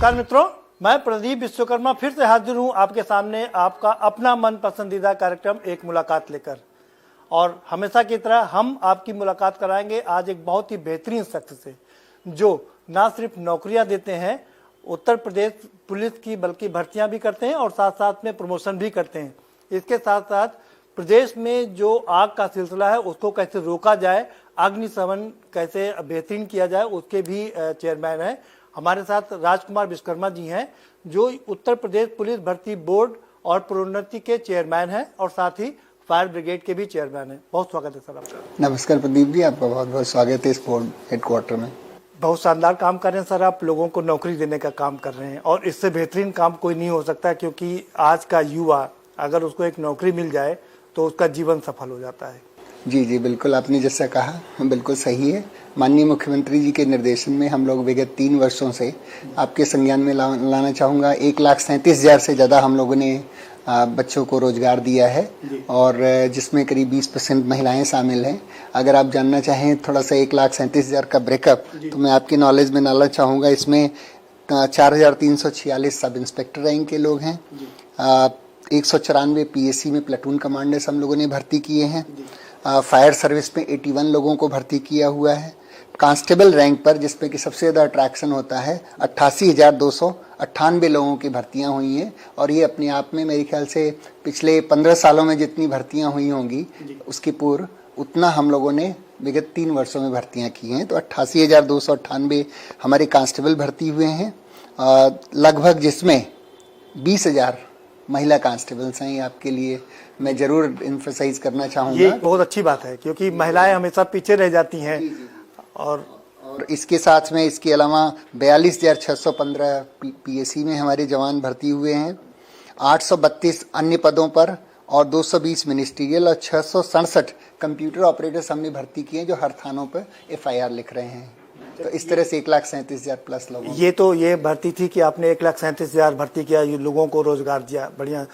नमस्कार मित्रों, मैं प्रदीप विश्वकर्मा फिर से हाजिर हूं आपके सामने आपका अपना मन पसंदीदा कार्यक्रम एक मुलाकात लेकर। और हमेशा की तरह हम आपकी मुलाकात कराएंगे आज एक बहुत ही बेहतरीन शख्स से, जो ना सिर्फ नौकरियां देते हैं उत्तर प्रदेश पुलिस की, बल्कि भर्तियां भी करते हैं और साथ साथ में प्रमोशन भी करते हैं। इसके साथ साथ प्रदेश में जो आग का सिलसिला है उसको कैसे रोका जाए, अग्निशमन कैसे बेहतरीन किया जाए, उसके भी चेयरमैन हैं। हमारे साथ राजकुमार विश्वकर्मा जी हैं, जो उत्तर प्रदेश पुलिस भर्ती बोर्ड और प्रोन्नति के चेयरमैन हैं और साथ ही फायर ब्रिगेड के भी चेयरमैन हैं। बहुत स्वागत है सर आपका। नमस्कार प्रदीप जी, आपका बहुत बहुत स्वागत है इस बोर्ड हेडक्वार्टर में। बहुत शानदार काम कर रहे हैं सर, आप लोगों को नौकरी देने का काम कर रहे हैं और इससे बेहतरीन काम कोई नहीं हो सकता, क्योंकि आज का युवा अगर उसको एक नौकरी मिल जाए तो उसका जीवन सफल हो जाता है। जी जी बिल्कुल, आपने जैसा कहा बिल्कुल सही है। माननीय मुख्यमंत्री जी के निर्देशन में हम लोग विगत 3 वर्षों से आपके संज्ञान में लाना चाहूँगा 1,37,000 से ज़्यादा हम लोगों ने बच्चों को रोजगार दिया है और जिसमें करीब 20% महिलाएं शामिल हैं। अगर आप जानना चाहें थोड़ा सा 1,37,000 का ब्रेकअप, तो मैं आपकी नॉलेज में डालना चाहूँगा। इसमें 4,346 सब इंस्पेक्टर रैंक के लोग हैं, 194 PSC में प्लेटून कमांडर्स हम लोगों ने भर्ती किए हैं, फायर सर्विस में 81 लोगों को भर्ती किया हुआ है, कांस्टेबल रैंक पर जिसमें कि सबसे ज़्यादा अट्रैक्शन होता है 88,298 लोगों की भर्तियां हुई हैं। और ये अपने आप में मेरे ख्याल से पिछले 15 सालों में जितनी भर्तियां हुई होंगी उसकी पूर्व उतना हम लोगों ने विगत 3 वर्षों में भर्तियां की हैं। तो 88,298 हमारे कांस्टेबल भर्ती हुए हैं, लगभग जिसमें 20,000 महिला कांस्टेबल्स हैं। आपके लिए मैं जरूर इन्फोसाइज करना चाहूँगा। ये बहुत अच्छी बात है, क्योंकि महिलाएं हमेशा पीछे रह जाती हैं। और इसके साथ में इसके अलावा 42,615 PSC में हमारे जवान भर्ती हुए हैं, 832 अन्य पदों पर और 220 मिनिस्ट्रियल और 667 कंप्यूटर ऑपरेटर्स हमने भर्ती किए हैं, जो हर थानों पर FIR लिख रहे हैं। तो इस तरह से 1,37,000 प्लस लोगों। ये भर्ती थी कि आपने 1,37,000 भर्ती किया, ये लोगों को रोजगार दिया। बढ़िया।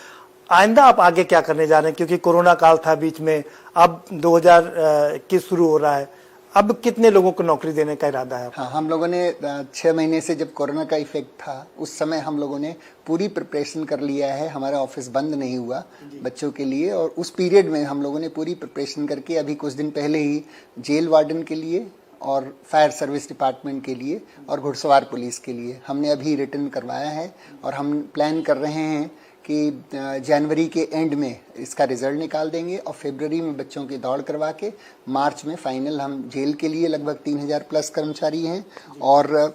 आइंदा आप आगे क्या करने जा रहे हैं, क्योंकि कोरोना काल था बीच में, अब 2021 शुरू हो रहा है, अब कितने लोगों को नौकरी देने का इरादा है? हाँ, हम लोगों ने 6 महीने से जब कोरोना का इफेक्ट था उस समय हम लोगों ने पूरी प्रिपरेशन कर लिया है। हमारा ऑफिस बंद नहीं हुआ बच्चों के लिए, और उस पीरियड में हम लोगों ने पूरी प्रिपरेशन करके अभी कुछ दिन पहले ही जेल वार्डन के लिए और फायर सर्विस डिपार्टमेंट के लिए और घुड़सवार पुलिस के लिए हमने अभी रिटर्न करवाया है। और हम प्लान कर रहे हैं कि जनवरी के एंड में इसका रिजल्ट निकाल देंगे और फरवरी में बच्चों की दौड़ करवा के मार्च में फाइनल। हम जेल के लिए लगभग 3,000 प्लस कर्मचारी हैं और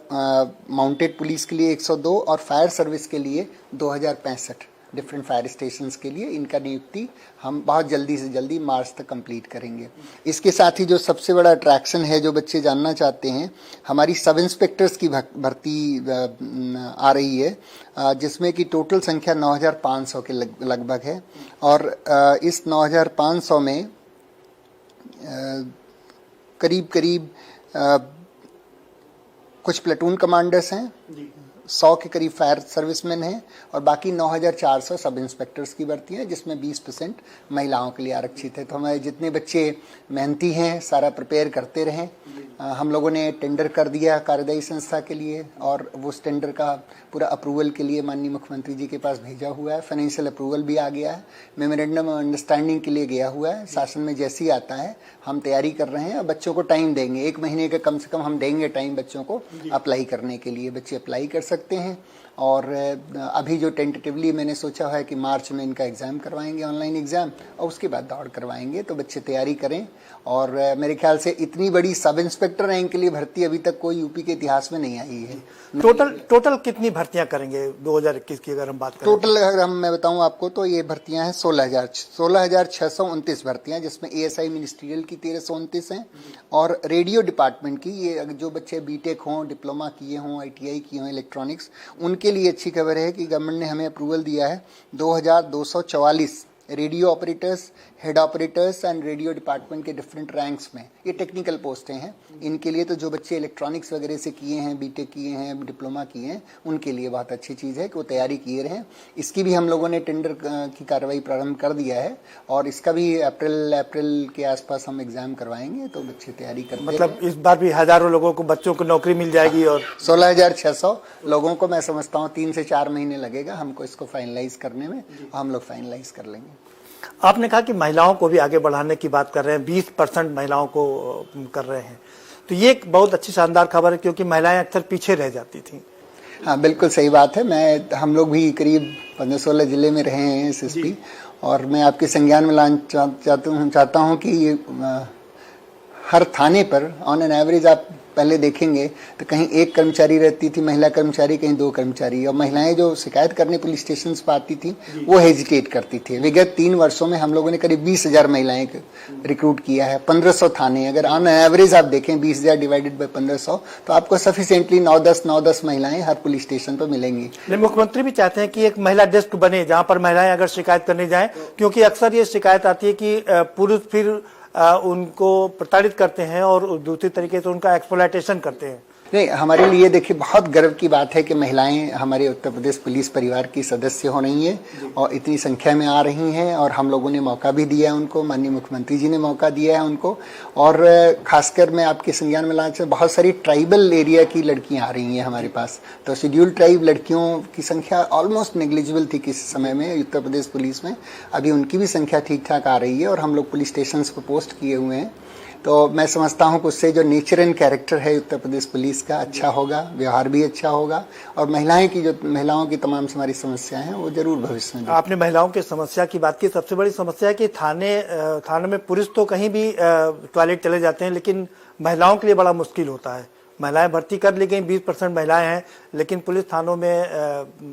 माउंटेड पुलिस के लिए 102 और फायर सर्विस के लिए 2,065 डिफरेंट फायर स्टेशंस के लिए इनका नियुक्ति हम बहुत जल्दी से जल्दी मार्च तक कंप्लीट करेंगे। इसके साथ ही जो सबसे बड़ा अट्रैक्शन है, जो बच्चे जानना चाहते हैं, हमारी सब इंस्पेक्टर्स की भर्ती आ रही है, जिसमें कि टोटल संख्या 9,500 के लगभग है। और इस 9,500 में करीब करीब कुछ प्लेटून कमांडर्स हैं, 100 के करीब फायर सर्विसमैन हैं और बाकी 9,400 सब इंस्पेक्टर्स की भर्ती है, जिसमें 20% महिलाओं के लिए आरक्षित है। तो हमारे जितने बच्चे मेहनती हैं, सारा प्रिपेयर करते रहें। हम लोगों ने टेंडर कर दिया कार्यदायी संस्था के लिए और वो उस टेंडर का पूरा अप्रूवल के लिए माननीय मुख्यमंत्री जी के पास भेजा हुआ है। फाइनेंशियल अप्रूवल भी आ गया है, मेमोरेंडम ऑफ अंडरस्टैंडिंग के लिए गया हुआ है। शासन में जैसे ही आता है हम तैयारी कर रहे हैं और बच्चों को टाइम देंगे, 1 महीने का कम से कम हम देंगे टाइम बच्चों को अप्लाई करने के लिए। बच्चे अप्लाई कर सकते हैं और अभी जो टेंटेटिवली मैंने सोचा है कि मार्च में इनका एग्ज़ाम करवाएंगे, ऑनलाइन एग्ज़ाम, और उसके बाद दौड़ करवाएंगे। तो बच्चे तैयारी करें। और मेरे ख्याल से इतनी बड़ी सब इंस्पेक्टर रैंक के लिए भर्ती अभी तक कोई यूपी के इतिहास में नहीं आई है। टोटल कितनी भर्तियां करेंगे 2021 की अगर हम बात करें? टोटल अगर मैं बताऊं आपको तो ये भर्तियां हैं 16,629 भर्तियां, जिसमें ASI मिनिस्ट्रियल की 1,329 हैं और रेडियो डिपार्टमेंट की, ये जो बच्चे बीटेक हों, डिप्लोमा किए हों, ITI किए हों इलेक्ट्रॉनिक्स, उनके लिए अच्छी खबर है कि गवर्नमेंट ने हमें अप्रूवल दिया है 2,244 radio operators, head operators and radio department के डिफरेंट रैंक्स में, ये टेक्निकल पोस्टें हैं। इनके लिए तो जो बच्चे इलेक्ट्रॉनिक्स वगैरह से किए हैं, बीटेक किए हैं, डिप्लोमा किए हैं, उनके लिए बहुत अच्छी चीज़ है कि वो तैयारी किए रहें। इसकी भी हम लोगों ने टेंडर की कार्रवाई प्रारंभ कर दिया है और इसका भी अप्रैल के आसपास हम एग्जाम करवाएंगे, तो बच्चे तैयारी करते हैं। मतलब इस बार भी हजारों लोगों को, बच्चों को नौकरी मिल जाएगी और 16,600 लोगों को मैं समझता हूँ 3 से 4 महीने लगेगा हमको इसको फाइनलाइज करने में, हम लोग फाइनलाइज कर लेंगे। आपने कहा कि महिलाओं को भी आगे बढ़ाने की बात कर रहे हैं, 20% महिलाओं को कर रहे हैं, तो ये एक बहुत अच्छी शानदार खबर है, क्योंकि महिलाएं अक्सर पीछे रह जाती थी। हाँ, बिल्कुल सही बात है। हम लोग भी करीब 15-16 जिले में रहे हैं एसएसपी, और मैं आपके संज्ञान में लाना चाहता हूँ कि हर थाने पर ऑन एन एवरेज आप पहले देखेंगे तो कहीं एक कर्मचारी रहती थी, महिला कर्मचारी, कहीं 2 कर्मचारी, और महिलाएं जो शिकायत करने पुलिस स्टेशन पर आती थी वो हेजिटेट करती थी। विगत 3 वर्षों में हम लोगों ने करीब 20,000 महिलाएं रिक्रूट किया है, 1500 थाने। अगर ऑन एवरेज आप देखें 20,000 डिवाइडेड बाय 1500, तो आपको सफिशिएंटली 9-10 महिलाएं हर पुलिस स्टेशन पर मिलेंगी। मुख्यमंत्री भी चाहते हैं कि एक महिला डेस्क बने जहां पर महिलाएं अगर शिकायत करने जाएं, क्योंकि अक्सर ये शिकायत आती है कि पुरुष फिर उनको प्रताड़ित करते हैं और दूसरी तरीके से उनका एक्सप्लॉयटेशन करते हैं। नहीं, हमारे लिए देखिए बहुत गर्व की बात है कि महिलाएं हमारे उत्तर प्रदेश पुलिस परिवार की सदस्य हो रही हैं और इतनी संख्या में आ रही हैं, और हम लोगों ने मौका भी दिया है उनको, माननीय मुख्यमंत्री जी ने मौका दिया है उनको। और खासकर मैं आपके संज्ञान में लाना चाहूँ, बहुत सारी ट्राइबल एरिया की लड़कियां आ रही हैं हमारे पास, तो शेड्यूल ट्राइब लड़कियों की संख्या ऑलमोस्ट नेग्लिजिबल थी किसी समय में उत्तर प्रदेश पुलिस में। अभी उनकी भी संख्या ठीक ठाक आ रही है और हम लोग पुलिस स्टेशन पर पोस्ट किए हुए हैं। तो मैं समझता हूं कि उससे जो नेचर एंड कैरेक्टर है उत्तर प्रदेश पुलिस का अच्छा होगा, व्यवहार भी अच्छा होगा, और महिलाओं की तमाम हमारी समस्याएं हैं वो जरूर भविष्य में। आपने महिलाओं की समस्या की बात की। सबसे बड़ी समस्या है कि थाने में पुरुष तो कहीं भी टॉयलेट चले जाते हैं, लेकिन महिलाओं के लिए बड़ा मुश्किल होता है। महिलाएं भर्ती कर ली गई, 20% महिलाएं हैं, लेकिन पुलिस थानों में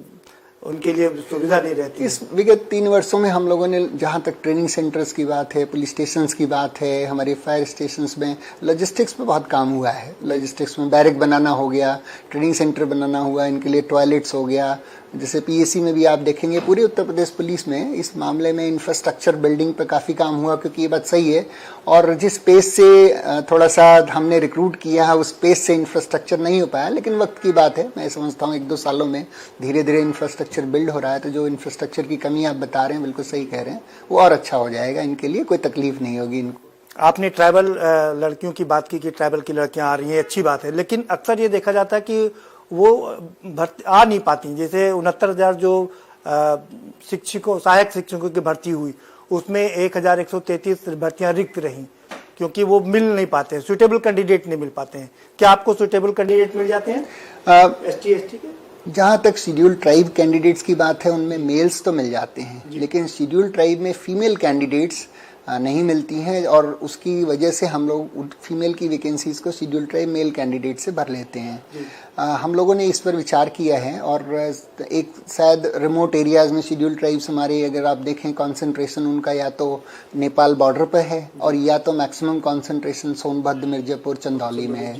उनके लिए सुविधा नहीं रहती। इस विगत 3 वर्षों में हम लोगों ने, जहां तक ट्रेनिंग सेंटर्स की बात है, पुलिस स्टेशंस की बात है, हमारे फायर स्टेशंस में लॉजिस्टिक्स में बहुत काम हुआ है। लॉजिस्टिक्स में बैरक बनाना हो गया, ट्रेनिंग सेंटर बनाना हुआ, इनके लिए टॉयलेट्स हो गया। जैसे पीएसी में भी आप देखेंगे पूरे उत्तर प्रदेश पुलिस में इस मामले में इंफ्रास्ट्रक्चर बिल्डिंग पर काफ़ी काम हुआ, क्योंकि ये बात सही है। और जिस पेस से थोड़ा सा हमने रिक्रूट किया है उस पेस से इंफ्रास्ट्रक्चर नहीं हो पाया, लेकिन वक्त की बात है। मैं समझता हूँ 1-2 सालों में धीरे धीरे इंफ्रास्ट्रक्चर बिल्ड हो रहा है, तो जो इंफ्रास्ट्रक्चर की कमी आप बता रहे हैं बिल्कुल सही कह रहे हैं, वो और अच्छा हो जाएगा, इनके लिए कोई तकलीफ नहीं होगी इनको। आपने ट्राइबल लड़कियों की बात की कि ट्राइबल की लड़कियां आ रही हैं, अच्छी बात है, लेकिन अक्सर ये देखा जाता है कि वो भर्ती आ नहीं पाती। जैसे 69,000 जो सहायक शिक्षकों की भर्ती हुई, उसमें 1,133 भर्तियां रिक्त रहीं, क्योंकि वो मिल नहीं पाते हैं, सुटेबल कैंडिडेट नहीं मिल पाते हैं। क्या आपको सुटेबल कैंडिडेट मिल जाते हैं ST ST के? जहाँ तक शेड्यूल ट्राइब कैंडिडेट्स की बात है, उनमें मेल्स तो मिल जाते हैं, लेकिन शेड्यूल ट्राइब में फीमेल कैंडिडेट्स नहीं मिलती हैं, और उसकी वजह से हम लोग फीमेल की वैकेंसीज को शेड्यूल ट्राइब मेल कैंडिडेट से भर लेते हैं। हम लोगों ने इस पर विचार किया है, और एक शायद रिमोट एरियाज में शेड्यूल ट्राइब्स हमारे, अगर आप देखें कंसंट्रेशन उनका या तो नेपाल बॉर्डर पर है, और या तो मैक्सिमम कंसंट्रेशन सोनभद्र, मिर्जापुर, चंदौली में है।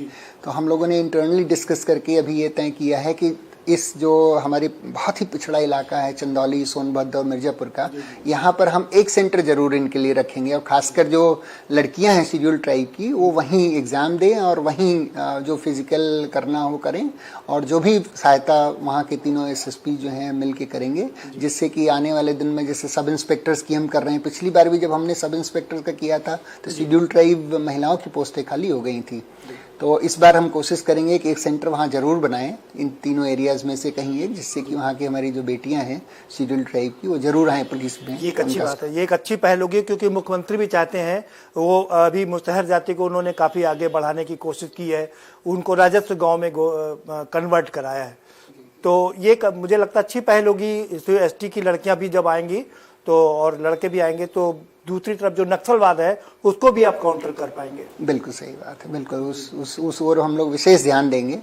तो हम लोगों ने इंटरनली डिस्कस करके अभी ये तय किया है कि इस जो हमारे बहुत ही पिछड़ा इलाका है चंदौली, सोनभद्र और मिर्जापुर का, यहाँ पर हम एक सेंटर जरूर इनके लिए रखेंगे, और खासकर जो लड़कियां हैं शेड्यूल ट्राइब की, वो वहीं एग्जाम दें और वहीं जो फिजिकल करना हो करें, और जो भी सहायता वहाँ के तीनों SSP जो हैं मिल के करेंगे, जिससे कि आने वाले दिन में, जैसे सब इंस्पेक्टर्स की हम कर रहे हैं, पिछली बार भी जब हमने सब इंस्पेक्टर का किया था तो शेड्यूल ट्राइब महिलाओं की पोस्टें खाली हो गई थी। तो इस बार हम कोशिश करेंगे कि एक सेंटर वहाँ जरूर बनाएं, इन तीनों एरियाज में से कहीं एक, जिससे कि वहाँ की हमारी जो बेटियां हैं शेड्यूल ट्राइब की, वो जरूर आए पुलिस में। ये एक अच्छी बात है, ये एक अच्छी पहल होगी, क्योंकि मुख्यमंत्री भी चाहते हैं, वो अभी मुस्तहर जाति को उन्होंने काफ़ी आगे बढ़ाने की कोशिश की है, उनको राजस्व गाँव में कन्वर्ट कराया है। तो ये मुझे लगता है अच्छी पहल होगी। ST की लड़कियाँ भी जब आएंगी तो, और लड़के भी आएंगे, तो दूसरी तरफ जो नक्सलवाद है उसको भी आप काउंटर कर पाएंगे। बिल्कुल सही बात है, बिल्कुल उस ओर हम लोग विशेष ध्यान देंगे।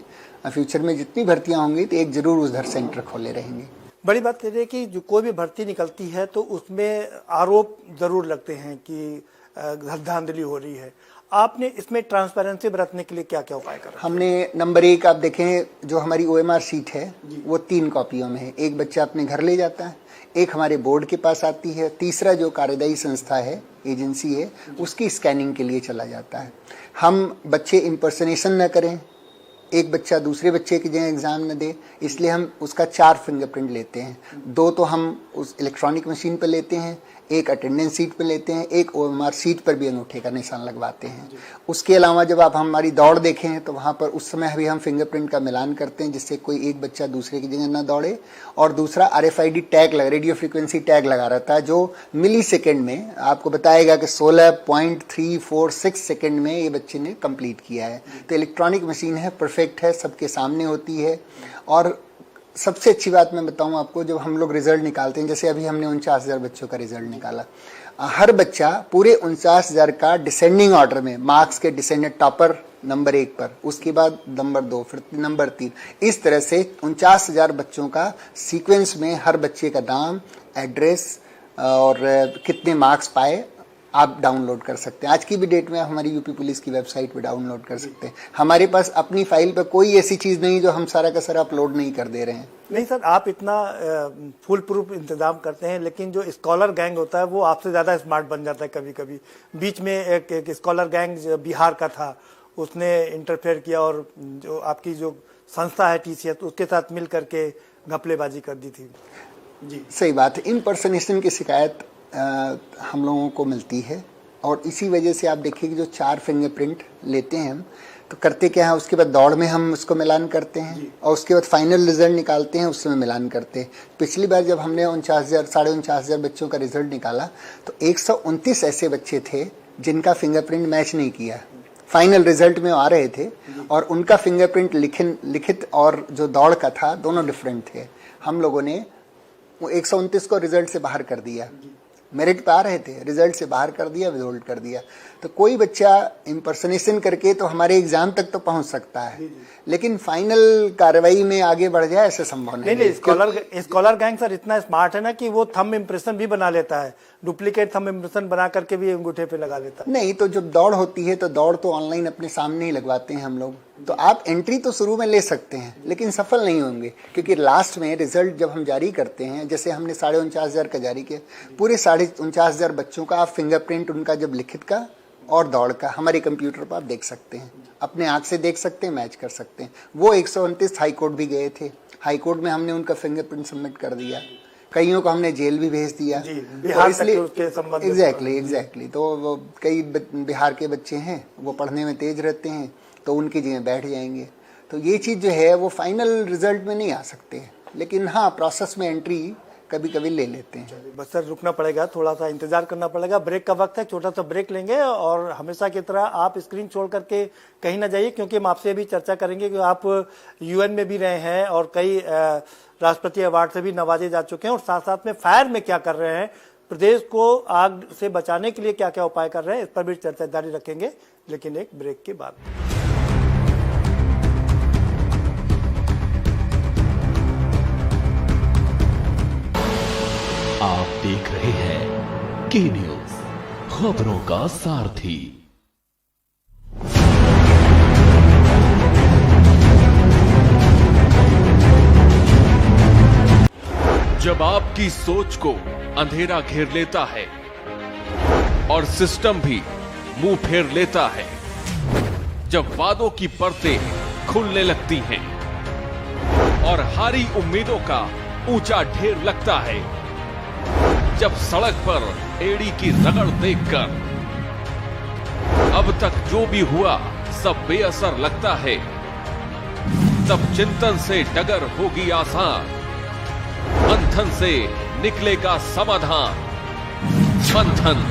फ्यूचर में जितनी भर्तियां होंगी तो एक जरूर उधर सेंटर खोले रहेंगे। बड़ी बात कह रही है कि जो कोई भी भर्ती निकलती है तो उसमें आरोप जरूर लगते हैं कि धांधली हो रही है। आपने इसमें ट्रांसपेरेंसी बरतने के लिए क्या क्या उपाय करा? हमने नंबर 1 आप देखें, जो हमारी OMR शीट है वो 3 कॉपियों में है। एक बच्चा अपने घर ले जाता है, एक हमारे बोर्ड के पास आती है, तीसरा जो कार्यदायी संस्था है, एजेंसी है, उसकी स्कैनिंग के लिए चला जाता है। हम बच्चे इम्पर्सनेशन न करें, एक बच्चा दूसरे बच्चे की जगह एग्जाम न दे, इसलिए हम उसका 4 फिंगरप्रिंट लेते हैं। 2 तो हम उस इलेक्ट्रॉनिक मशीन पर लेते हैं, एक अटेंडेंस सीट पर लेते हैं, एक OMR सीट पर भी अंगूठे का निशान लगवाते हैं। उसके अलावा जब आप हमारी दौड़ देखें तो वहाँ पर उस समय भी हम फिंगरप्रिंट का मिलान करते हैं, जिससे कोई एक बच्चा दूसरे की जगह ना दौड़े। और दूसरा RFID tag radio frequency tag लगा रहता है, जो मिली सेकेंड में आपको बताएगा कि 16.346 सेकेंड में ये बच्चे ने कंप्लीट किया है। तो इलेक्ट्रॉनिक मशीन है, परफेक्ट है, सबके सामने होती है। और सबसे अच्छी बात मैं बताऊं आपको, जब हम लोग रिजल्ट निकालते हैं, जैसे अभी हमने 49,000 बच्चों का रिजल्ट निकाला, हर बच्चा पूरे 49,000 का डिसेंडिंग ऑर्डर में मार्क्स के डिसेंडेंट, टॉपर नंबर 1 पर, उसके बाद नंबर 2, फिर नंबर 3, इस तरह से 49,000 बच्चों का सीक्वेंस में हर बच्चे का नाम, एड्रेस और कितने मार्क्स पाए आप डाउनलोड कर सकते हैं। आज की भी डेट में आप हमारी यूपी पुलिस की वेबसाइट पे डाउनलोड कर सकते हैं। हमारे पास अपनी फाइल पर कोई ऐसी चीज़ नहीं जो हम सारा का सारा अपलोड नहीं कर दे रहे हैं। नहीं सर, आप इतना फुल प्रूफ इंतजाम करते हैं, लेकिन जो स्कॉलर गैंग होता है वो आपसे ज़्यादा स्मार्ट बन जाता है कभी कभी। बीच में एक स्कॉलर गैंग बिहार का था, उसने इंटरफेयर किया और जो आपकी जो संस्था है TCS, उसके साथ मिल करके घपलेबाजी कर दी थी। जी सही बात है। इम्पर्सनेशन की शिकायत हम लोगों को मिलती है, और इसी वजह से आप देखिए कि जो 4 फिंगरप्रिंट लेते हैं हम, तो करते क्या है, उसके बाद दौड़ में हम उसको मिलान करते हैं और उसके बाद फाइनल रिजल्ट निकालते हैं, उसमें मिलान करते हैं। पिछली बार जब हमने 49,000 बच्चों का रिजल्ट निकाला तो 129 ऐसे बच्चे थे जिनका फिंगरप्रिंट मैच नहीं किया। फाइनल रिजल्ट में आ रहे थे और उनका फिंगरप्रिंट लिखित और जो दौड़ का था दोनों डिफरेंट थे। हम लोगों ने वो 129 को रिजल्ट से बाहर कर दिया। मेरिट पे आ रहे थे, रिजल्ट से बाहर कर दिया, विदहोल्ड कर दिया। तो कोई बच्चा इम्पर्सनेशन करके तो हमारे एग्जाम तक तो पहुंच सकता है, लेकिन फाइनल कार्रवाई में आगे बढ़ जाए ऐसे संभव नहीं। स्कॉलर गैंग सर इतना स्मार्ट है ना कि वो थंब इम्प्रेशन भी बना लेता है, डुप्लीकेट थंब इम्प्रेशन बना करके भी अंगूठे पे लगा लेता है। नहीं, तो जब दौड़ होती है तो दौड़ तो ऑनलाइन अपने सामने ही लगवाते हैं हम लोग, तो आप एंट्री तो शुरू में ले सकते हैं लेकिन सफल नहीं होंगे, क्योंकि लास्ट में रिजल्ट जब हम जारी करते हैं, जैसे हमने 49,500 का जारी किया, पूरे 49,500 बच्चों का आप फिंगरप्रिंट उनका जब लिखित का और दौड़ का हमारे कंप्यूटर पर आप देख सकते हैं, अपने आंख से देख सकते हैं, मैच कर सकते हैं। वो 129 हाई कोर्ट भी गए थे, हाई कोर्ट में हमने उनका फिंगरप्रिंट सबमिट कर दिया, कईयों को हमने जेल भी भेज दिया। तो इसलिए एग्जैक्टली तो वो कई बिहार के बच्चे हैं, वो पढ़ने में तेज रहते हैं, तो उनकी जगह बैठ जाएंगे। तो ये चीज़ जो है वो फाइनल रिजल्ट में नहीं आ सकते, लेकिन हाँ प्रोसेस में एंट्री कभी कभी ले लेते हैं। बस सर रुकना पड़ेगा, थोड़ा सा इंतजार करना पड़ेगा, ब्रेक का वक्त है, छोटा सा ब्रेक लेंगे। और हमेशा की तरह आप स्क्रीन छोड़ करके कहीं ना जाइए, क्योंकि हम आपसे भी चर्चा करेंगे कि आप UN में भी रहे हैं और कई राष्ट्रपति अवार्ड से भी नवाजे जा चुके हैं, और साथ साथ में फायर में क्या कर रहे हैं, प्रदेश को आग से बचाने के लिए क्या क्या उपाय कर रहे हैं, इस पर भी चर्चा जारी रखेंगे, लेकिन एक ब्रेक के बाद। आप देख रहे हैं के न्यूज, खबरों का सारथी। जब आपकी सोच को अंधेरा घेर लेता है और सिस्टम भी मुंह फेर लेता है, जब वादों की परतें खुलने लगती हैं और हारी उम्मीदों का ऊंचा ढेर लगता है, जब सड़क पर एड़ी की रगड़ देखकर अब तक जो भी हुआ सब बेअसर लगता है, तब चिंतन से डगर होगी आसान, मंथन से निकलेगा समाधान। मंथन।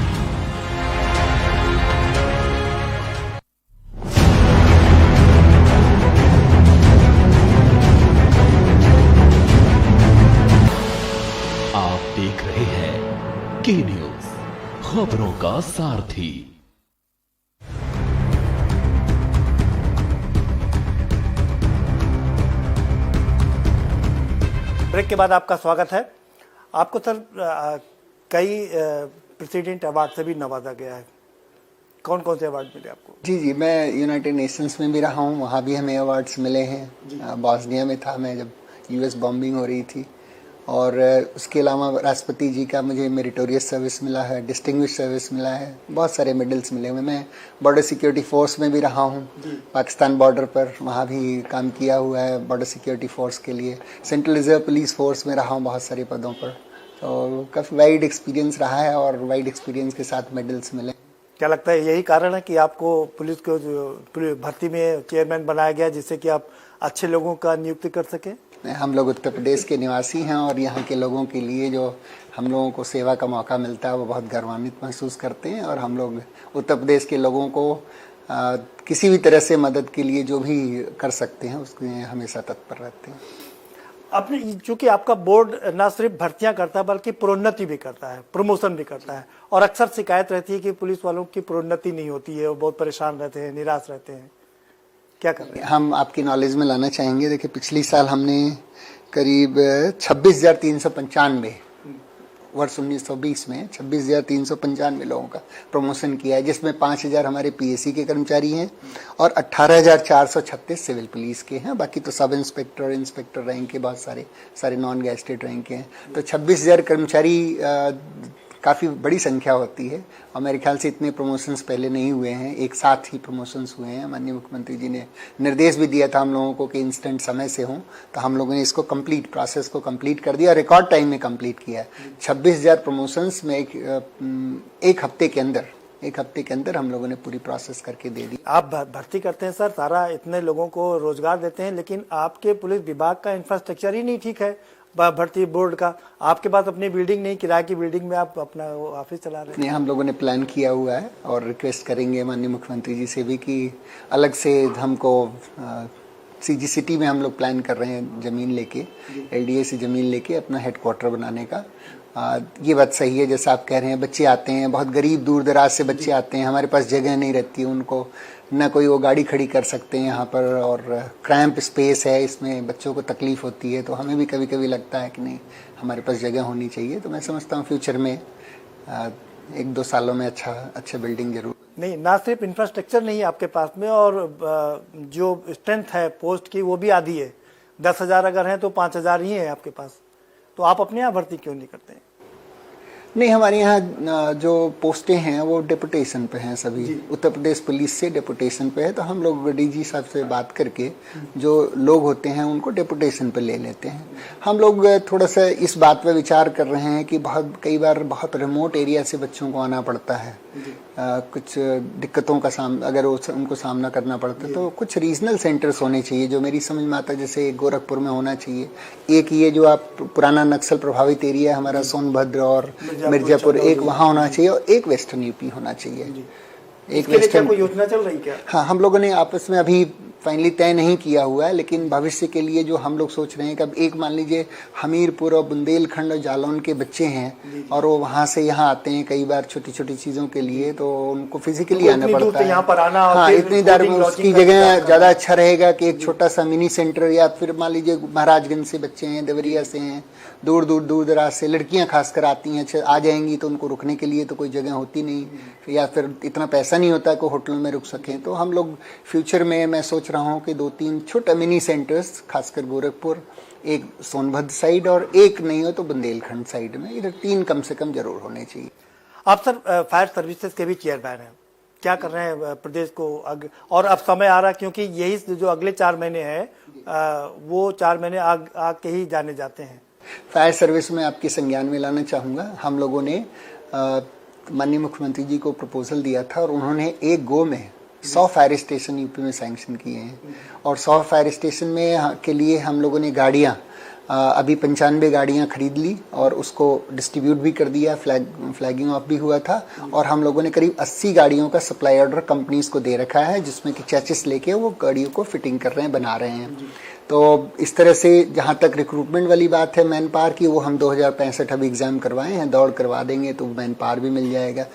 आप देख रहे हैं के न्यूज, खबरों का सारथी। ब्रेक के बाद आपका स्वागत है। आपको सर कई प्रेसिडेंट अवार्ड से भी नवाजा गया है, कौन कौन से अवार्ड मिले आपको? जी, मैं यूनाइटेड नेशंस में भी रहा हूँ, वहाँ भी हमें अवार्ड्स मिले हैं। बॉस्निया में था मैं जब यूएस बॉम्बिंग हो रही थी, और उसके अलावा राष्ट्रपति जी का मुझे मेरिटोरियस सर्विस मिला है, डिस्टिंग्विश सर्विस मिला है, बहुत सारे मेडल्स मिले हुए। मैं बॉर्डर सिक्योरिटी फोर्स में भी रहा हूँ, पाकिस्तान बॉर्डर पर, वहाँ भी काम किया हुआ है बॉर्डर सिक्योरिटी फोर्स के लिए। सेंट्रल रिजर्व पुलिस फोर्स में रहा हूँ बहुत सारे पदों पर, तो काफ़ी वाइड एक्सपीरियंस रहा है और वाइड एक्सपीरियंस के साथ मेडल्स मिले। क्या लगता है यही कारण है कि आपको पुलिस को भर्ती में चेयरमैन बनाया गया, जिससे कि आप अच्छे लोगों का नियुक्ति कर सकें? हम लोग उत्तर प्रदेश के निवासी हैं और यहाँ के लोगों के लिए जो हम लोगों को सेवा का मौका मिलता है वो बहुत गर्वान्वित महसूस करते हैं, और हम लोग उत्तर प्रदेश के लोगों को किसी भी तरह से मदद के लिए जो भी कर सकते हैं उसके लिए हमेशा तत्पर रहते हैं। अपने चूंकि आपका बोर्ड न सिर्फ भर्तियां करता है बल्कि प्रोन्नति भी करता है, प्रमोशन भी करता है, और अक्सर शिकायत रहती है कि पुलिस वालों की प्रोन्नति नहीं होती है, वो बहुत परेशान रहते हैं, निराश रहते हैं, क्या कर रहे हैं? हम आपकी नॉलेज में लाना चाहेंगे। देखिए, पिछली साल हमने करीब 26,395 वर्ष 1920 में 26,395 लोगों का प्रमोशन किया है, जिसमें 5,000 हमारे पीएससी के कर्मचारी हैं और 18,436 सिविल पुलिस के हैं। बाकी तो सब इंस्पेक्टर, इंस्पेक्टर रैंक के बहुत सारे नॉन गैजेटेड रैंक के हैं। तो 26,000 कर्मचारी काफ़ी बड़ी संख्या होती है, और मेरे ख्याल से इतने प्रमोशंस पहले नहीं हुए हैं, एक साथ ही प्रमोशंस हुए हैं। माननीय मुख्यमंत्री जी ने निर्देश भी दिया था हम लोगों को कि इंस्टेंट समय से हों, तो हम लोगों ने इसको प्रोसेस को कंप्लीट कर दिया, रिकॉर्ड टाइम में कंप्लीट किया है। 26,000 प्रमोशंस में एक हफ्ते के अंदर हम लोगों ने पूरी प्रोसेस करके दे दी। आप भर्ती करते हैं सर, सारा इतने लोगों को रोजगार देते हैं, लेकिन आपके पुलिस विभाग का इंफ्रास्ट्रक्चर ही नहीं ठीक है, भर्ती बोर्ड का। आपके पास अपनी बिल्डिंग नहीं, किराए की बिल्डिंग में आप अपना ऑफिस चला रहे हैं। नहीं, हम लोगों ने प्लान किया हुआ है और रिक्वेस्ट करेंगे माननीय मुख्यमंत्री जी से भी कि अलग से हमको सीजी सिटी में हम लोग प्लान कर रहे हैं जमीन लेके, एलडीए से जमीन लेके अपना हेडक्वार्टर बनाने का। ये बात सही है जैसा आप कह रहे हैं, बच्चे आते हैं, बहुत गरीब दूर दराज से बच्चे आते हैं, हमारे पास जगह नहीं रहती है उनको, ना कोई वो गाड़ी खड़ी कर सकते हैं यहाँ पर, और क्रैम्प स्पेस है, इसमें बच्चों को तकलीफ होती है। तो हमें भी कभी कभी लगता है कि नहीं, हमारे पास जगह होनी चाहिए। तो मैं समझता हूँ फ्यूचर में 1-2 सालों में अच्छा बिल्डिंग जरूर। नहीं, ना सिर्फ इंफ्रास्ट्रक्चर नहीं है आपके पास में, और जो स्ट्रेंथ है पोस्ट की वो भी आधी है। 10,000 अगर हैं तो 5,000 ही है आपके पास, तो आप अपने यहाँ भर्ती क्यों नहीं करते हैं? नहीं, हमारे यहाँ जो पोस्टें हैं वो डेपुटेशन पे हैं सभी, उत्तर प्रदेश पुलिस से डेपुटेशन पे है। तो हम लोग डीजी साहब से बात करके जो लोग होते हैं उनको डेपुटेशन पे ले लेते हैं। हम लोग थोड़ा सा इस बात पे विचार कर रहे हैं कि कई बार बहुत रिमोट एरिया से बच्चों को आना पड़ता है, कुछ दिक्कतों का अगर उनको सामना करना पड़ता है, तो कुछ रीजनल सेंटर्स होने चाहिए जो मेरी समझ में आता है। जैसे गोरखपुर में होना चाहिए, एक ये जो आप पुराना नक्सल प्रभावित एरिया है हमारा सोनभद्र और मिर्जापुर, एक वहाँ होना चाहिए, और एक वेस्टर्न यूपी होना चाहिए। एक वेस्टर्न कोई योजना चल रही क्या? हाँ, हम लोगों ने आपस में अभी फाइनली तय नहीं किया हुआ है, लेकिन भविष्य के लिए जो हम लोग सोच रहे हैं कि अब एक मान लीजिए हमीरपुर और बुंदेलखंड और जालौन के बच्चे हैं और वो वहाँ से यहाँ आते हैं कई बार छोटी छोटी चीज़ों के लिए, तो उनको फिजिकली आना पड़ता है यहाँ पर आना। हाँ, इतनी देर में उसकी जगह ज़्यादा अच्छा रहेगा कि एक छोटा सा मिनी सेंटर, या फिर मान लीजिए महाराजगंज से बच्चे हैं, देवरिया से हैं, दूर दराज से लड़कियां खासकर आती हैं, आ जाएंगी तो उनको रुकने के लिए तो कोई जगह होती नहीं, या फिर इतना पैसा नहीं होता कि होटल में रुक सकें। तो हम लोग फ्यूचर में मैं सोच रहा हूँ कि 2-3 छोटा मिनी सेंटर्स, खासकर गोरखपुर, एक सोनभद्र साइड और एक नहीं हो तो बुंदेलखंड साइड में, इधर 3 कम से कम जरूर होने चाहिए। आप सर फायर सर्विसेज के भी चेयरमैन हैं, क्या कर रहे हैं प्रदेश को और अब समय आ रहा है क्योंकि यही जो अगले 4 महीने हैं वो 4 महीने आग के ही जाने जाते हैं। फायर सर्विस में आपके संज्ञान में लाना चाहूँगा, हम लोगों ने माननीय मुख्यमंत्री जी को प्रपोजल दिया था और उन्होंने एक गो में 100 फायर स्टेशन यूपी में सैंक्शन किए हैं, और 100 फायर स्टेशन में के लिए हम लोगों ने गाड़ियाँ अभी 95 गाड़ियाँ खरीद ली और उसको डिस्ट्रीब्यूट भी कर दिया, फ्लैगिंग ऑफ भी हुआ था, और हम लोगों ने करीब 80 गाड़ियों का सप्लाई ऑर्डर कंपनीज को दे रखा है, जिसमें कि चैसिस लेके वो गाड़ियों को फिटिंग कर रहे हैं, बना रहे हैं। तो इस तरह से जहाँ तक रिक्रूटमेंट वाली बात है मैन पावर की, वो हम 2065 अभी एग्जाम करवाए हैं, दौड़ करवा देंगे तो मैन पावर भी मिल जाएगा।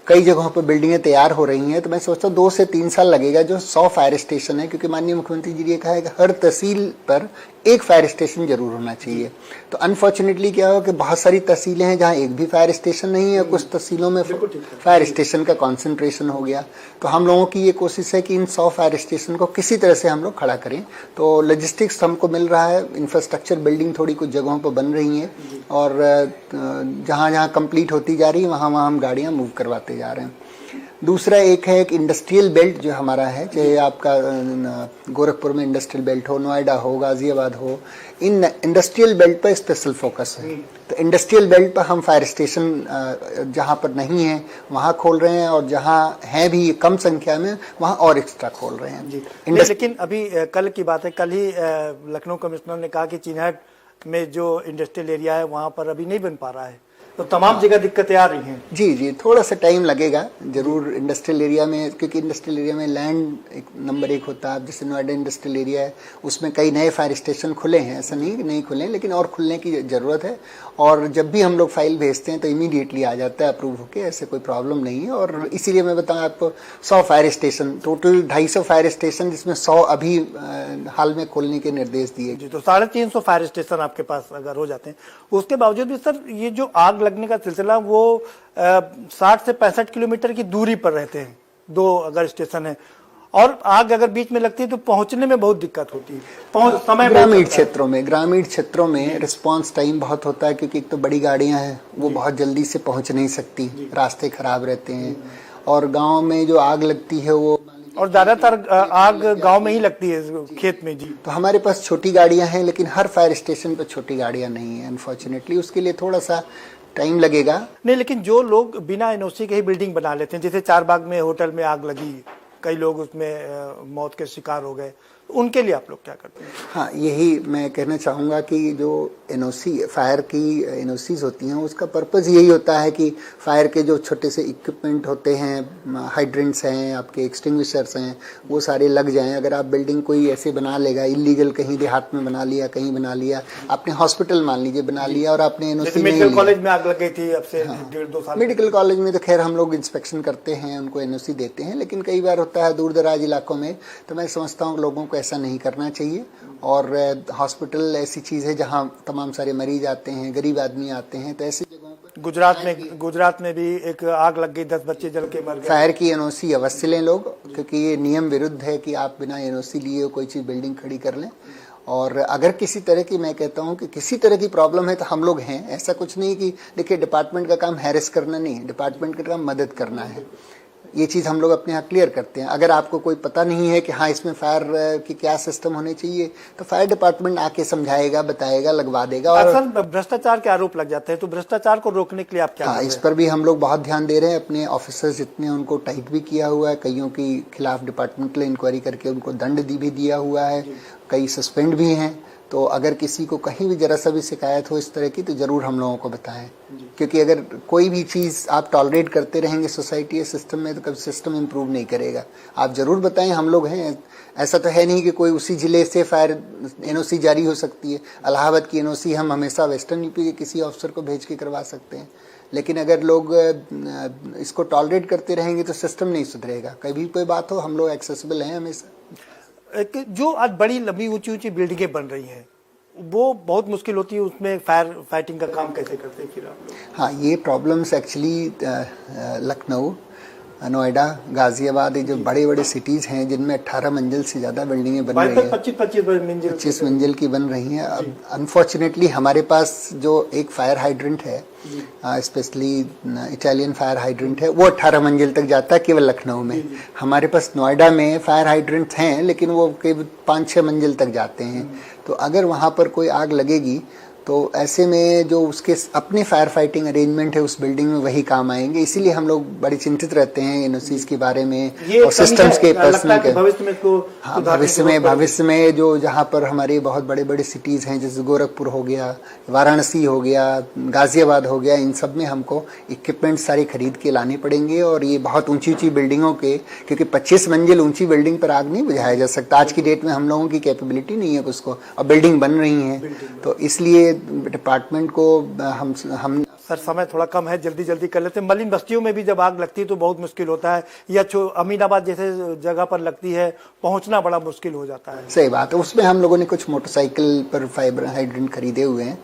कई जगहों पर बिल्डिंगें तैयार हो रही हैं, तो मैं सोचता हूँ 2 से 3 साल लगेगा जो 100 फायर स्टेशन है, क्योंकि माननीय मुख्यमंत्री जी ने कहा है कि हर तहसील पर एक फायर स्टेशन जरूर होना चाहिए। तो अनफॉर्चुनेटली क्या हुआ कि बहुत सारी तहसीलें हैं जहाँ एक भी फायर स्टेशन नहीं है, कुछ तहसीलों में फायर स्टेशन का कॉन्सेंट्रेशन हो गया। तो हम लोगों की ये कोशिश है कि इन 100 फायर स्टेशन को किसी तरह से हम लोग खड़ा करें। तो लॉजिस्टिक्स हमको मिल रहा है, इंफ्रास्ट्रक्चर बिल्डिंग थोड़ी कुछ जगहों पर बन रही है, और जहाँ जहाँ कंप्लीट होती जा रही है वहाँ वहाँ हम गाड़ियाँ मूव करवाते जा रहे हैं। दूसरा एक है एक इंडस्ट्रियल बेल्ट जो हमारा है, चाहे आपका गोरखपुर में इंडस्ट्रियल बेल्ट हो, नोएडा हो, गाजियाबाद हो, इन इंडस्ट्रियल बेल्ट पर स्पेशल फोकस है। तो इंडस्ट्रियल बेल्ट पर हम फायर स्टेशन जहाँ पर नहीं है वहाँ खोल रहे हैं, और जहाँ हैं भी कम संख्या में वहाँ और एक्स्ट्रा खोल रहे हैं। लेकिन अभी कल की बात है, कल ही लखनऊ कमिश्नर ने कहा कि चिन्हट में जो इंडस्ट्रियल एरिया है वहाँ पर अभी नहीं बन पा रहा है, तो तमाम जगह दिक्कतें आ रही हैं। जी जी, थोड़ा सा टाइम लगेगा जरूर इंडस्ट्रियल एरिया में, क्योंकि इंडस्ट्रियल एरिया में लैंड नंबर 1 होता है। जैसे नोएडा इंडस्ट्रियल एरिया है, उसमें कई नए फायर स्टेशन खुले हैं, ऐसा नहीं कि नहीं खुले हैं, लेकिन और खुलने की ज़रूरत है। और जब भी हम लोग फाइल भेजते हैं तो इमीडिएटली आ जाता है अप्रूव होके, ऐसे कोई प्रॉब्लम नहीं है। और इसीलिए मैं बताऊँ आपको 100 fire station, total 250 fire station, जिसमें 100 अभी हाल में खोलने के निर्देश दिए। जी, तो 350 फायर स्टेशन आपके पास अगर हो जाते हैं, उसके बावजूद भी सर ये जो आग लगने का सिलसिला वो 60 से 65 किलोमीटर की दूरी पर रहते हैं, 2 अगर स्टेशन है, और आग अगर बीच में लगती है तो पहुंचने में बहुत दिक्कत होती है, समय ग्रामीण क्षेत्रों में रिस्पांस टाइम बहुत होता है, क्योंकि एक तो बड़ी गाड़ियां हैं वो बहुत जल्दी से पहुंच नहीं सकती, रास्ते खराब रहते हैं। और गांव में जो आग लगती है वो, और ज्यादातर आग गांव में ही लगती है, खेत में। जी, तो हमारे पास छोटी गाड़ियां हैं, लेकिन हर फायर स्टेशन पर छोटी गाड़ियां नहीं है अनफॉर्चुनेटली, उसके लिए थोड़ा सा टाइम लगेगा। नहीं, लेकिन जो लोग बिना एनओसी के ही बिल्डिंग बना लेते हैं, जैसे चारबाग में होटल में आग लगी, कई लोग उसमें मौत के शिकार हो गए, उनके लिए आप लोग क्या करते हैं? हाँ, यही मैं कहना चाहूँगा कि जो एनओसी फायर की एनओसीज होती हैं उसका पर्पज़ यही होता है कि फायर के जो छोटे से इक्विपमेंट होते हैं, हाइड्रेंट्स हैं, आपके एक्सटिंग्विशर्स हैं, वो सारे लग जाएं। अगर आप बिल्डिंग कोई ऐसे बना लेगा इलीगल, कहीं देहात में बना लिया, कहीं बना लिया, आपने हॉस्पिटल मान लीजिए बना लिया और आपने एनओसी नहीं मेडिकल कॉलेज में आग लग गई थी अब से 1.5-2 साल। मेडिकल कॉलेज में तो खैर हम लोग इंस्पेक्शन करते हैं, उनको एनओसी देते हैं, लेकिन कई बार होता है दूर दराज इलाकों में, तो मैं समझता हूँ लोगों को ऐसा नहीं करना चाहिए। और हॉस्पिटल ऐसी चीज़ है जहाँ तमाम सारे मरीज आते हैं, गरीब आदमी आते हैं, तो ऐसी जगहों पर गुजरात में भी एक आग लग गई, 10 बच्चे जल के मर गए। फायर की एनओसी अवश्य लें लोग, क्योंकि ये नियम विरुद्ध है कि आप बिना एनओसी लिए कोई चीज़ बिल्डिंग खड़ी कर लें। और अगर किसी तरह की, मैं कहता हूँ कि किसी तरह की प्रॉब्लम है तो हम लोग हैं, ऐसा कुछ नहीं कि देखिए डिपार्टमेंट का काम हैरेस करना नहीं, डिपार्टमेंट का काम मदद करना है। ये चीज़ हम लोग अपने यहाँ क्लियर करते हैं। अगर आपको कोई पता नहीं है कि हाँ इसमें फायर की क्या सिस्टम होने चाहिए, तो फायर डिपार्टमेंट आके समझाएगा, बताएगा, लगवा देगा। और अक्सर भ्रष्टाचार के आरोप लग जाते हैं, तो भ्रष्टाचार को रोकने के लिए आप क्या कर रहे हैं? इस पर भी हम लोग बहुत ध्यान दे रहे हैं। अपने ऑफिसर्स जितने उनको टाइट भी किया हुआ है, कईयों के खिलाफ डिपार्टमेंटल इंक्वायरी करके उनको दंड भी दिया हुआ है, कई सस्पेंड भी हैं। तो अगर किसी को कहीं भी जरा सा भी शिकायत हो इस तरह की, तो ज़रूर हम लोगों को बताएं, क्योंकि अगर कोई भी चीज़ आप टॉलरेट करते रहेंगे सोसाइटी या सिस्टम में, तो कभी सिस्टम इम्प्रूव नहीं करेगा। आप ज़रूर बताएं, हम लोग हैं। ऐसा तो है नहीं कि कोई उसी ज़िले से फायर एनओसी जारी हो सकती है। इलाहाबाद की एनओसी हम हमेशा वेस्टर्न यूपी के किसी ऑफिसर को भेज के करवा सकते हैं, लेकिन अगर लोग इसको टॉलरेट करते रहेंगे तो सिस्टम नहीं सुधरेगा। कभी कोई बात हो, हम लोग एक्सेसिबल हैं हमेशा। जो आज बड़ी लंबी ऊंची ऊंची बिल्डिंगें बन रही हैं, वो बहुत मुश्किल होती है, उसमें फायर फाइटिंग का काम कैसे करते हैं फिर आप लोग? हाँ, ये प्रॉब्लम्स एक्चुअली लखनऊ, नोएडा, गाजियाबाद, ये जो बड़े बड़े सिटीज़ हैं जिनमें 18 मंजिल से ज़्यादा बिल्डिंगें बन रही हैं, 25 मंजिल की बन रही हैं। अब अनफॉर्चुनेटली हमारे पास जो एक फायर हाइड्रेंट है, स्पेशली इटालियन फायर हाइड्रेंट है, वो 18 मंजिल तक जाता है केवल लखनऊ में। हमारे पास नोएडा में फायर हाइड्रेंट हैं, लेकिन वो केवल 5-6 मंजिल तक जाते हैं। तो अगर वहाँ पर कोई आग लगेगी तो ऐसे में जो उसके अपने फायर फाइटिंग अरेंजमेंट है उस बिल्डिंग में, वही काम आएंगे। इसीलिए हम लोग बड़े चिंतित रहते हैं एनओसीज के बारे में और सिस्टम्स के पर्सनल के। भविष्य में जो जहाँ पर हमारे बहुत बड़े बड़े सिटीज़ हैं, जैसे गोरखपुर हो गया, वाराणसी हो गया, गाजियाबाद हो गया, इन सब में हमको इक्विपमेंट सारे खरीद के लाने पड़ेंगे। और ये बहुत ऊंची ऊंची बिल्डिंगों के, क्योंकि 25 मंजिल ऊंची बिल्डिंग पर आग नहीं बुझाया जा सकता। आज की डेट में हम लोगों की कैपेबिलिटी नहीं है उसको, और बिल्डिंग बन रही है। तो इसलिए डिपार्टमेंट को हम सर समय थोड़ा कम है, जल्दी जल्दी कर लेते हैं। मलिन बस्तियों में भी जब आग लगती है तो बहुत मुश्किल होता है, या अमीनाबाद जैसे जगह पर लगती है, पहुंचना बड़ा मुश्किल हो जाता है। सही बात है। उसमें हम लोगों ने कुछ मोटरसाइकिल पर फायर हाइड्रेंट खरीदे हुए हैं,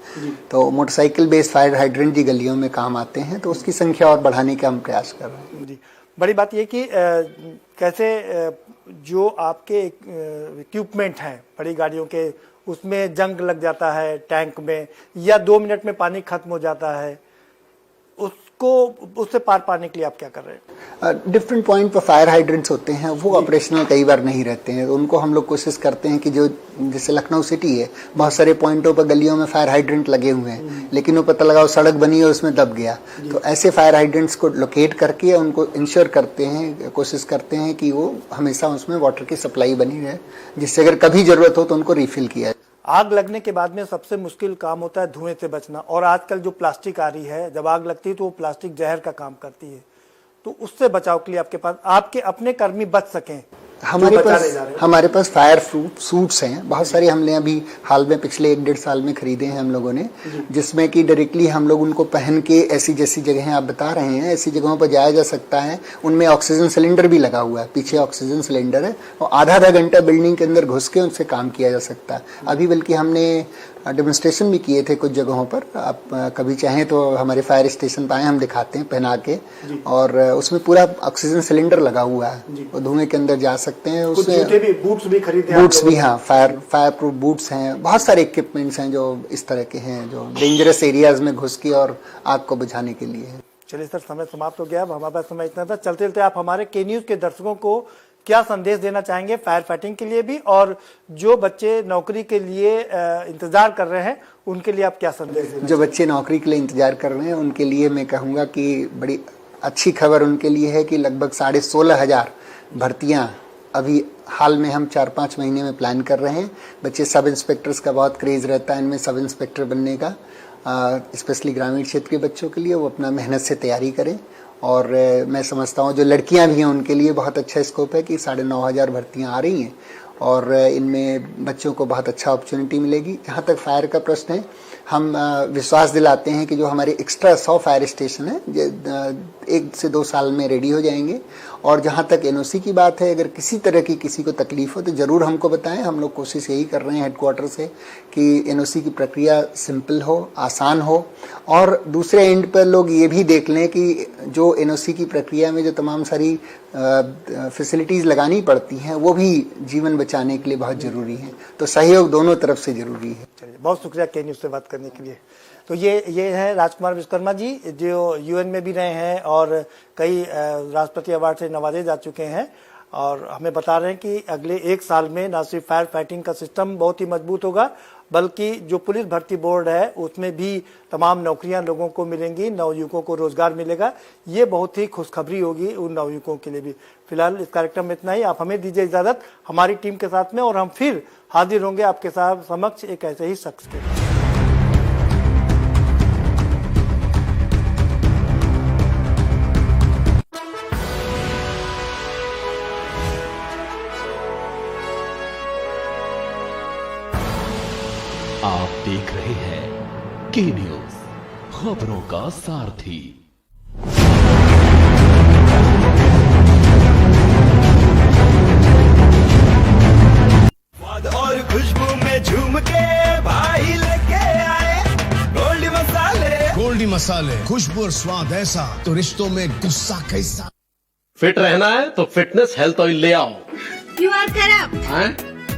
तो मोटरसाइकिल बेस्ड फायर हाइड्रेंट जी गलियों में काम आते हैं, तो उसकी संख्या और बढ़ाने का हम प्रयास कर रहे हैं। जी, बड़ी बात यह कि कैसे जो आपके इक्विपमेंट हैं बड़ी गाड़ियों के, उसमें जंग लग जाता है टैंक में, या 2 मिनट में पानी खत्म हो जाता है, उससे पार पाने के लिए आप क्या कर रहे हैं? डिफरेंट पॉइंट पर फायर हाइड्रेंट्स होते हैं, वो ऑपरेशनल कई बार नहीं रहते हैं, तो उनको हम लोग कोशिश करते हैं कि जो जैसे लखनऊ सिटी है, बहुत सारे पॉइंटों पर गलियों में फायर हाइड्रेंट लगे हुए हैं, लेकिन वो पता लगा वो सड़क बनी और उसमें दब गया, तो ऐसे फायर हाइड्रेंट्स को लोकेट करके उनको इंश्योर करते हैं, कोशिश करते हैं कि वो हमेशा उसमें वाटर की सप्लाई बनी रहे, जिससे अगर कभी जरूरत हो तो उनको रिफिल किया जाए। आग लगने के बाद में सबसे मुश्किल काम होता है धुएं से बचना, और आजकल जो प्लास्टिक आ रही है, जब आग लगती है तो वो प्लास्टिक जहर का काम करती है, तो उससे बचाव के लिए आपके पास, आपके अपने कर्मी बच सकें, हमारे पास फायर सूट्स हैं बहुत सारे, हमने अभी हाल में पिछले 1-1.5 साल में खरीदे हैं हम लोगों ने, जिसमें कि डायरेक्टली हम लोग उनको पहन के ऐसी जैसी जगहें आप बता रहे हैं ऐसी जगहों पर जाया जा सकता है। उनमें ऑक्सीजन सिलेंडर भी लगा हुआ है, पीछे ऑक्सीजन सिलेंडर है, और आधा घंटा बिल्डिंग के अंदर घुस के उनसे काम किया जा सकता है। अभी बल्कि हमने डेमोन्स्ट्रेशन भी किए थे कुछ जगहों पर, आप कभी चाहें तो हमारे फायर स्टेशन पर आए, हम दिखाते हैं पहना के, और उसमें पूरा ऑक्सीजन सिलेंडर लगा हुआ है, और धुएं के अंदर जा सकते हैं। उसमें बूट्स भी खरीदे हैं? बूट्स भी, हाँ, फायर प्रूफ बूट्स हैं, बहुत सारे इक्विपमेंट्स हैं जो इस तरह के हैं, जो डेंजरस एरियाज में घुस के और आग को बुझाने के लिए है। चलिए सर, समय समाप्त हो गया, अब हमारे पास समय इतना था। चलते चलते आप हमारे के न्यूज के दर्शकों को क्या संदेश देना चाहेंगे फायर फाइटिंग के लिए भी, और जो बच्चे नौकरी के लिए इंतजार कर रहे हैं उनके लिए आप क्या संदेश देना? जो बच्चे नौकरी के लिए इंतजार कर रहे हैं उनके लिए मैं कहूँगा कि बड़ी अच्छी खबर उनके लिए है कि लगभग 16,500 भर्तियाँ अभी हाल में हम 4-5 महीने में प्लान कर रहे हैं। बच्चे सब इंस्पेक्टर्स का बहुत क्रेज़ रहता है इनमें, सब इंस्पेक्टर बनने का, स्पेशली ग्रामीण क्षेत्र के बच्चों के लिए, वो अपना मेहनत से तैयारी करें। और मैं समझता हूँ जो लड़कियां भी हैं उनके लिए बहुत अच्छा स्कोप है कि 9,500 भर्तियां आ रही हैं, और इनमें बच्चों को बहुत अच्छा अपॉर्चुनिटी मिलेगी। जहाँ तक फायर का प्रश्न है, हम विश्वास दिलाते हैं कि जो हमारे एक्स्ट्रा 100 फायर स्टेशन है 1 से 2 साल में रेडी हो जाएंगे। और जहाँ तक एनओसी की बात है, अगर किसी तरह की किसी को तकलीफ हो तो ज़रूर हमको बताएं। हम लोग कोशिश यही कर रहे हैं हेडक्वार्टर से कि एनओसी की प्रक्रिया सिंपल हो, आसान हो, और दूसरे एंड पर लोग ये भी देख लें कि जो एनओसी की प्रक्रिया में जो तमाम सारी फैसिलिटीज़ लगानी पड़ती हैं वो भी जीवन बचाने के लिए बहुत ज़रूरी है, तो सहयोग दोनों तरफ से ज़रूरी है। चलिए, बहुत शुक्रिया के न्यूज़ से बात करने के लिए। तो ये है राजकुमार विश्वकर्मा जी, जो यूएन में भी रहे हैं और कई राष्ट्रपति अवार्ड से नवाजे जा चुके हैं, और हमें बता रहे हैं कि अगले 1 साल में न सिर्फ फायर फाइटिंग का सिस्टम बहुत ही मजबूत होगा, बल्कि जो पुलिस भर्ती बोर्ड है उसमें भी तमाम नौकरियां लोगों को मिलेंगी, नवयुवकों को रोजगार मिलेगा। ये बहुत ही खुशखबरी होगी उन नवयुवकों के लिए भी। फिलहाल इस कार्यक्रम में इतना ही, आप हमें दीजिए इजाजत हमारी टीम के साथ में, और हम फिर हाजिर होंगे आपके साथ समक्ष एक ऐसे ही शख्स के। आप देख रहे हैं के न्यूज, खबरों का सारथी। और खुशबू में झूम के भाई लेके आए गोल्डी मसाले, खुशबू और स्वाद ऐसा तो रिश्तों में गुस्सा कैसा। फिट रहना है तो फिटनेस हेल्थ ऑयल ले आओ। You are correct. हाँ,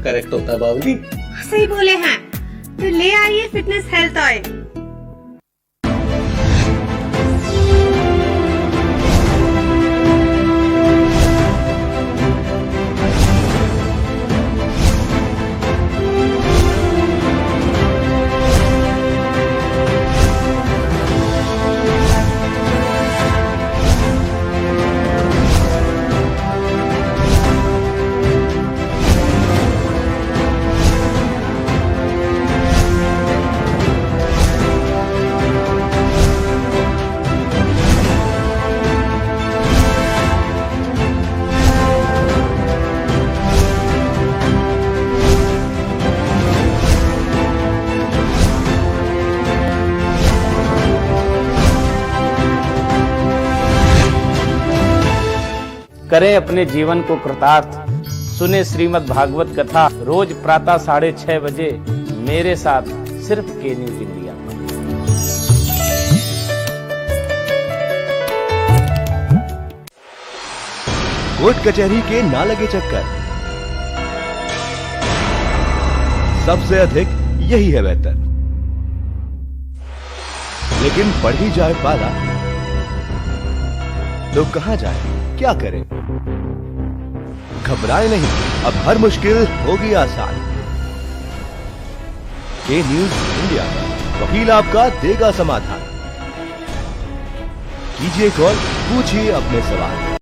करेक्ट होता है बाबूजी। सही बोले हैं, तो ले आइए फिटनेस हेल्थ ऑयल। करें अपने जीवन को कृतार्थ। सुने श्रीमद् भागवत कथा रोज प्रातः 6:30 बजे मेरे साथ सिर्फ के न्यूज इंडिया पर। कोर्ट कचहरी के ना लगे चक्कर, सबसे अधिक यही है बेहतर। लेकिन बढ़ ही जाए पाला तो कहां जाए, क्या करें? घबराए नहीं, अब हर मुश्किल होगी आसान। के न्यूज इंडिया पर वकील आपका देगा समाधान। कीजिए कॉल, पूछिए अपने सवाल।